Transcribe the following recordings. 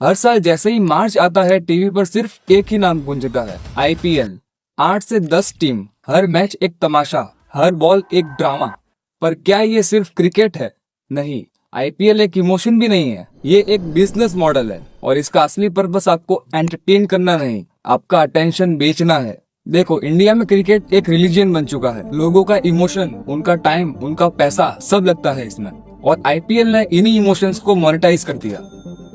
हर साल जैसे ही मार्च आता है टीवी पर सिर्फ एक ही नाम गूंजता है, आईपीएल। 8 से 10 टीम, हर मैच एक तमाशा, हर बॉल एक ड्रामा। पर क्या ये सिर्फ क्रिकेट है? नहीं, आईपीएल एक इमोशन भी नहीं है, ये एक बिजनेस मॉडल है। और इसका असली पर्पस आपको एंटरटेन करना नहीं, आपका अटेंशन बेचना है। देखो, इंडिया में क्रिकेट एक रिलीजन बन चुका है। लोगों का इमोशन, उनका टाइम, उनका पैसा सब लगता है इसमें। और आईपीएल ने इन्हीं इमोशंस को मोनेटाइज कर दिया।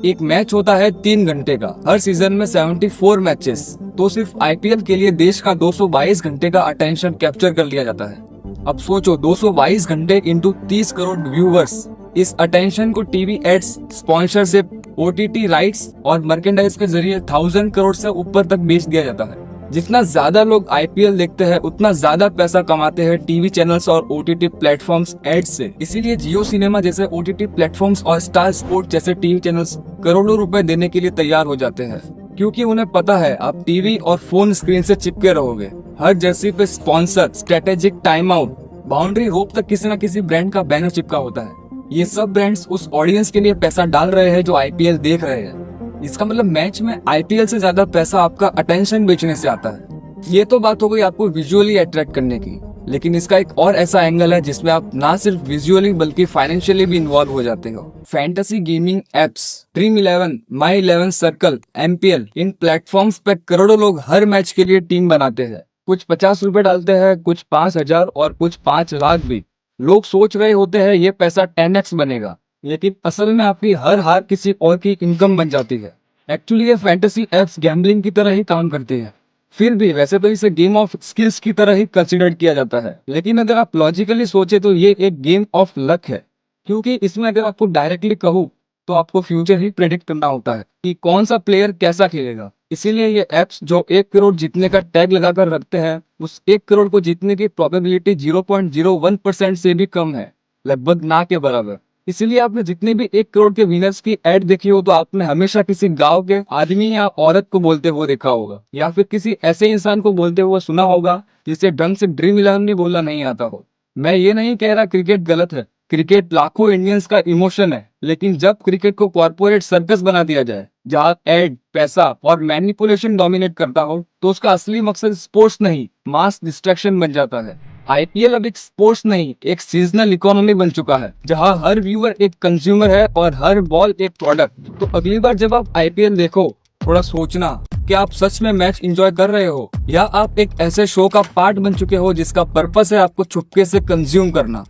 एक मैच होता है 3 घंटे का, हर सीजन में 74 मैचेस, तो सिर्फ आईपीएल के लिए देश का 222 घंटे का अटेंशन कैप्चर कर लिया जाता है। अब सोचो, 222 घंटे इंटू 30 करोड़ व्यूवर्स। इस अटेंशन को TV ads, sponsorship, OTT rights और मर्केंडाइज के जरिए 1000 करोड़ से ऊपर तक बेच दिया जाता है। जितना ज्यादा लोग आईपीएल देखते हैं, उतना ज्यादा पैसा कमाते हैं टीवी चैनल्स और ओटीटी प्लेटफॉर्म्स एड्स से। इसीलिए जियो सिनेमा जैसे ओटीटी प्लेटफॉर्म्स और स्टार स्पोर्ट जैसे टीवी चैनल्स करोड़ों रुपए देने के लिए तैयार हो जाते हैं, क्योंकि उन्हें पता है आप टीवी और फोन स्क्रीन से चिपके रहोगे। हर जर्सी पे sponsor, strategic time out, boundary रोप तक किसी न किसी ब्रांड का बैनर चिपका होता है। ये सब ब्रांड्स उस ऑडियंस के लिए पैसा डाल रहे हैं जो आईपीएल देख रहे हैं। इसका मतलब मैच में आईपीएल से ज्यादा पैसा आपका अटेंशन बेचने से आता है। ये तो बात हो गई आपको विजुअली अट्रैक्ट करने की, लेकिन इसका एक और ऐसा एंगल है जिसमें आप ना सिर्फ विजुअली बल्कि फाइनेंशियली भी इन्वॉल्व हो जाते हो। फैंटेसी गेमिंग एप्स, ड्रीम 11, माई 11 सर्कल, एमपीएल, इन प्लेटफॉर्म्स पे करोड़ों लोग हर मैच के लिए टीम बनाते हैं। कुछ 50 रुपए डालते हैं, कुछ 5000 और कुछ 5 लाख भी। लोग सोच रहे होते हैं ये पैसा 10x बनेगा, लेकिन असल में आपकी हर हार किसी और की इनकम बन जाती है। एक्चुअली ये फैंटेसी एप्स गैम्बलिंग की तरह ही काम करती है। फिर भी वैसे तो इसे गेम ऑफ स्किल्स की तरह ही कंसिडर किया जाता है, लेकिन अगर आप लॉजिकली सोचे तो ये एक गेम ऑफ लक है। क्योंकि इसमें अगर आपको डायरेक्टली कहूँ तो आपको फ्यूचर ही प्रेडिक्ट करना होता है कि कौन सा प्लेयर कैसा खेलेगा। इसीलिए ये एप्स जो 1 करोड़ जीतने का टैग लगाकर रखते हैं, उस 1 करोड़ को जीतने की प्रोबेबिलिटी 0.01% से भी कम है, लगभग ना के बराबर। इसीलिए आपने जितने भी 1 करोड़ के विनर्स की एड देखी हो, तो आपने हमेशा किसी गांव के आदमी या औरत को बोलते हुए देखा होगा, या फिर किसी ऐसे इंसान को बोलते हुए सुना होगा जिसे ढंग से ड्रीम 11 भी बोलना नहीं आता हो। मैं ये नहीं कह रहा क्रिकेट गलत है, क्रिकेट लाखों इंडियंस का इमोशन है। लेकिन जब क्रिकेट को कॉर्पोरेट सर्कस बना दिया जाए, जहाँ एड, पैसा और मैनिपुलेशन डोमिनेट करता हो, तो उसका असली मकसद स्पोर्ट्स नहीं, मास डिस्ट्रैक्शन बन जाता है। आईपीएल अब एक स्पोर्ट्स नहीं, एक सीजनल इकोनॉमी बन चुका है, जहां हर व्यूअर एक कंज्यूमर है और हर बॉल एक प्रोडक्ट। तो अगली बार जब आप आईपीएल देखो, थोड़ा सोचना कि आप सच में मैच एंजॉय कर रहे हो, या आप एक ऐसे शो का पार्ट बन चुके हो जिसका पर्पस है आपको चुपके से कंज्यूम करना।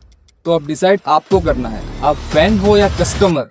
तो अब डिसाइड आपको करना है, आप फैन हो या कस्टमर।